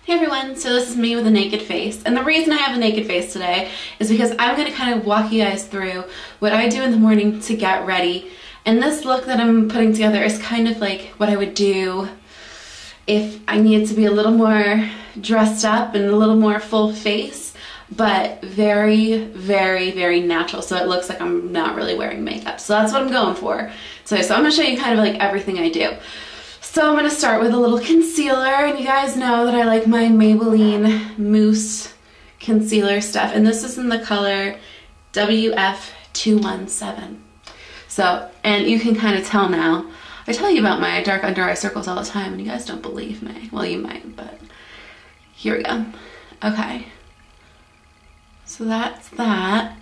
Hey everyone, so this is me with a naked face, and the reason I have a naked face today is because I'm going to kind of walk you guys through what I do in the morning to get ready. And this look that I'm putting together is kind of like what I would do if I needed to be a little more dressed up and a little more full face, but very, very, very natural, so it looks like I'm not really wearing makeup. So that's what I'm going for. So I'm going to show you kind of like everything I do. So I'm going to start with a little concealer, and you guys know that I like my Maybelline Mousse concealer stuff, and this is in the color WF217. So, and you can kind of tell now, I tell you about my dark under eye circles all the time and you guys don't believe me. Well, you might, but here we go. Okay, so that's that.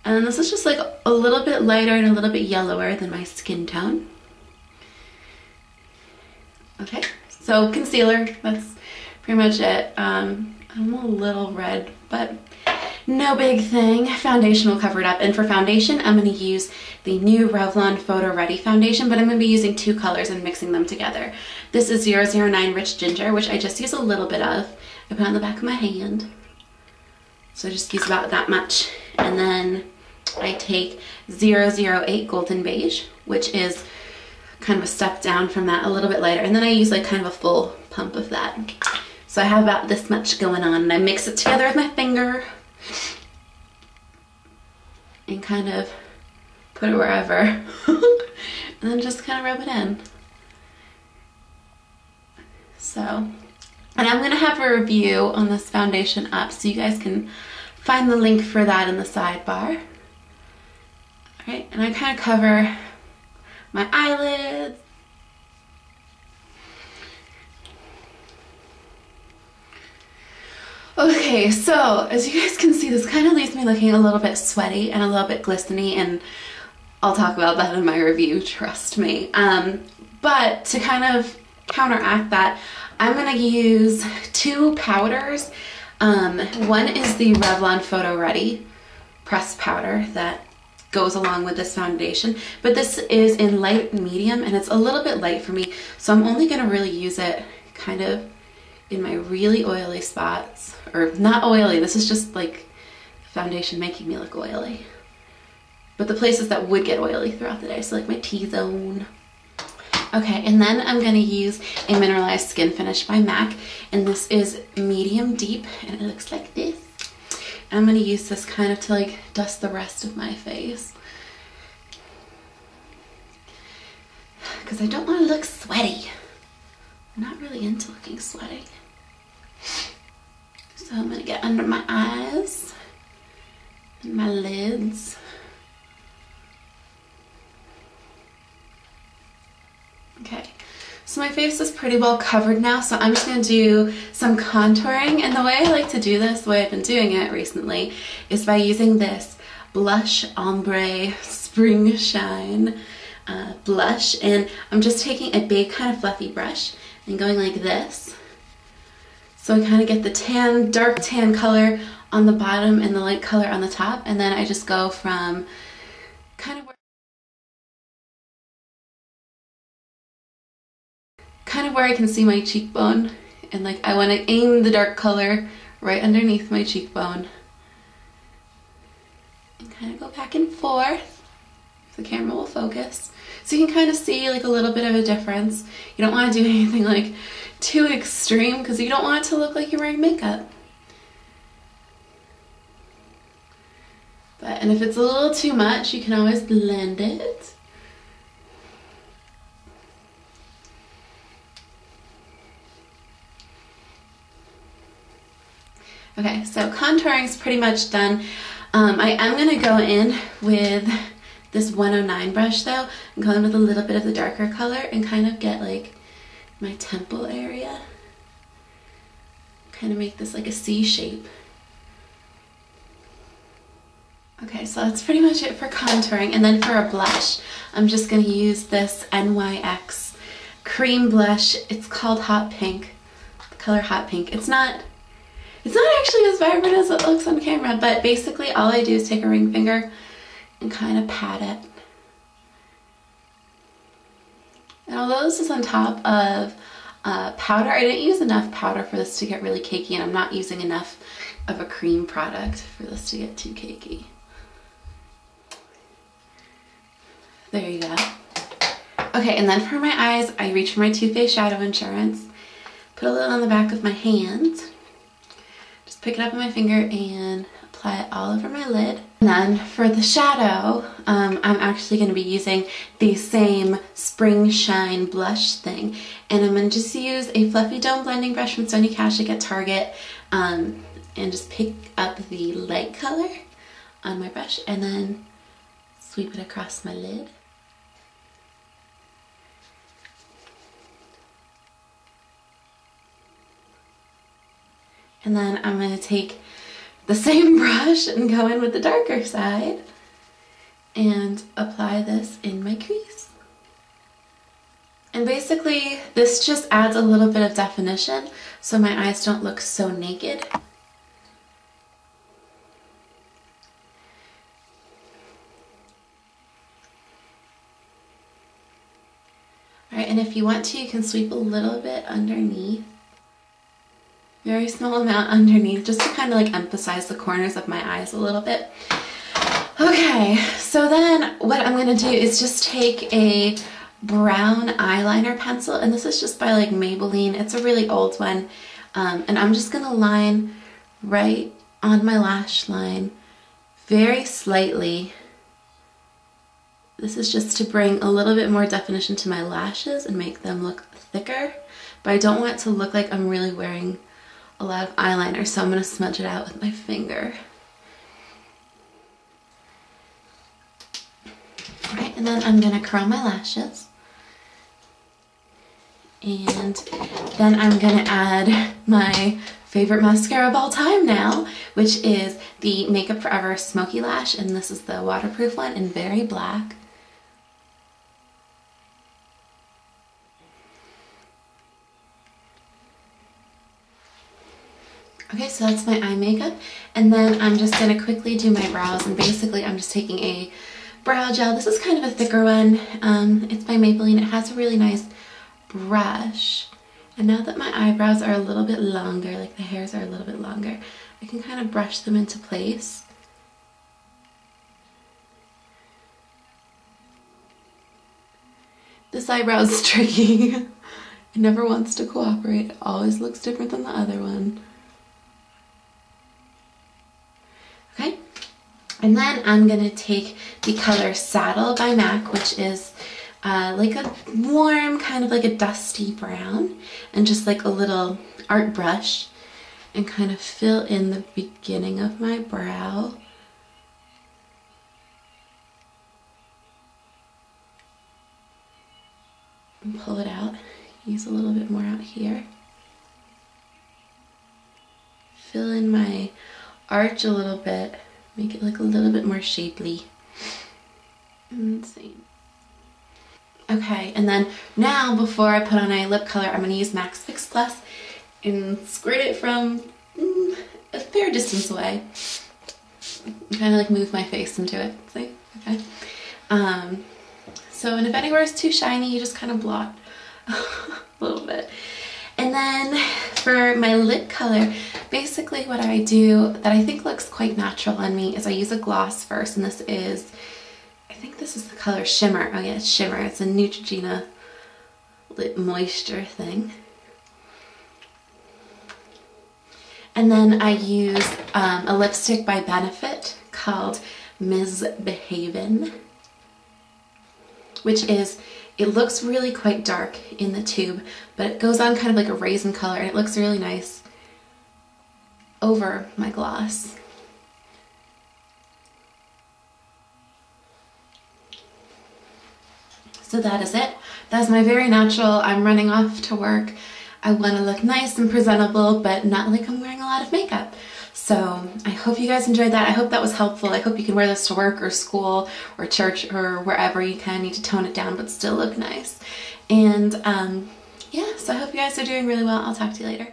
And this is just like a little bit lighter and a little bit yellower than my skin tone. Okay, so concealer, that's pretty much it. I'm a little red, but no big thing. Foundation will cover it up. And for foundation, I'm going to use the new Revlon Photo Ready foundation, but I'm going to be using two colors and mixing them together. This is 009 Rich Ginger, which I just use a little bit of. I put it on the back of my hand. So I just use about that much. And then I take 008 Golden Beige, which is kind of a step down from that, a little bit lighter, and then I use like kind of a full pump of that. So I have about this much going on, and I mix it together with my finger and kind of put it wherever and then just kind of rub it in. So, and I'm gonna have a review on this foundation up, so you guys can find the link for that in the sidebar. All right, and I kind of cover my eyelids. Okay, so as you guys can see, this kind of leaves me looking a little bit sweaty and a little bit glistening, and I'll talk about that in my review, trust me. But to kind of counteract that, I'm gonna use two powders. One is the Revlon Photo Ready pressed powder that goes along with this foundation, but this is in light medium and it's a little bit light for me, so I'm only going to really use it kind of in my really oily spots, or not oily, this is just like foundation making me look oily, but the places that would get oily throughout the day, so like my T-zone. Okay, and then I'm going to use a Mineralized Skin Finish by MAC, and this is medium deep and it looks like this. I'm going to use this kind of to like dust the rest of my face, because I don't want to look sweaty. I'm not really into looking sweaty. So I'm going to get under my eyes and my lids. Okay. So my face is pretty well covered now, so I'm just going to do some contouring, and the way I like to do this, the way I've been doing it recently, is by using this Blush Ombre Spring Shine blush, and I'm just taking a big kind of fluffy brush and going like this, so I kind of get the tan, dark tan color on the bottom and the light color on the top, and then I just go from kind of where I can see my cheekbone, and like I want to aim the dark color right underneath my cheekbone and kind of go back and forth. The camera will focus, so you can kind of see like a little bit of a difference. You don't want to do anything like too extreme because you don't want it to look like you're wearing makeup. And if it's a little too much, you can always blend it. Okay, so contouring is pretty much done. I am going to go in with this 109 brush though, and go in with a little bit of the darker color and kind of get like my temple area. Kind of make this like a C shape. Okay, so that's pretty much it for contouring. And then for a blush, I'm just going to use this NYX cream blush. It's called Hot Pink, the color Hot Pink. It's not actually as vibrant as it looks on camera, but basically all I do is take a ring finger and kind of pat it. And although this is on top of powder. I didn't use enough powder for this to get really cakey, and I'm not using enough of a cream product for this to get too cakey. There you go. Okay, and then for my eyes, I reach for my Too Faced Shadow Insurance. Put a little on the back of my hand. Just pick it up on my finger and apply it all over my lid. And then for the shadow, I'm actually going to be using the same Spring Shine blush thing. And I'm going to just use a fluffy dome blending brush from Sonia Kashuk at Target, and just pick up the light color on my brush and then sweep it across my lid. And then I'm going to take the same brush and go in with the darker side and apply this in my crease. And basically this just adds a little bit of definition so my eyes don't look so naked. Alright, and if you want to, you can sweep a little bit underneath. Very small amount underneath, just to kind of like emphasize the corners of my eyes a little bit. Okay, so then what I'm going to do is just take a brown eyeliner pencil, and this is just by like Maybelline. It's a really old one, and I'm just going to line right on my lash line very slightly. This is just to bring a little bit more definition to my lashes and make them look thicker, but I don't want it to look like I'm really wearing a lot of eyeliner, so I'm going to smudge it out with my finger. Alright, and then I'm going to curl my lashes. And then I'm going to add my favorite mascara of all time now, which is the Makeup Forever Smoky Lash, and this is the waterproof one in Very Black. Okay, so that's my eye makeup, and then I'm just going to quickly do my brows, and basically I'm just taking a brow gel. This is kind of a thicker one. It's by Maybelline. It has a really nice brush, and now that my eyebrows are a little bit longer, like the hairs are a little bit longer, I can kind of brush them into place. This eyebrow is tricky. It never wants to cooperate. It always looks different than the other one. Okay, and then I'm going to take the color Saddle by MAC, which is like a warm, kind of like a dusty brown, and just like a little art brush, and kind of fill in the beginning of my brow. And pull it out. Use a little bit more out here. Fill in my arch a little bit, make it look a little bit more shapely. Insane. Okay, and then now before I put on my lip color, I'm going to use MAC's Fix Plus and squirt it from a fair distance away. Kind of like move my face into it. See? Okay. So, and if anywhere is too shiny, you just kind of blot a little bit. And then for my lip color, basically what I do that I think looks quite natural on me is I use a gloss first, and this is, I think this is the color Shimmer. Oh yeah, it's Shimmer. It's a Neutrogena lip moisture thing. And then I use a lipstick by Benefit called Ms. Behavin', which is, it looks really quite dark in the tube, but it goes on kind of like a raisin color, and it looks really nice over my gloss. So that is it. That's my very natural, I'm running off to work. I want to look nice and presentable, but not like I'm wearing a lot of makeup. So I hope you guys enjoyed that. I hope that was helpful. I hope you can wear this to work or school or church or wherever you kind of need to tone it down but still look nice. And yeah, so I hope you guys are doing really well. I'll talk to you later.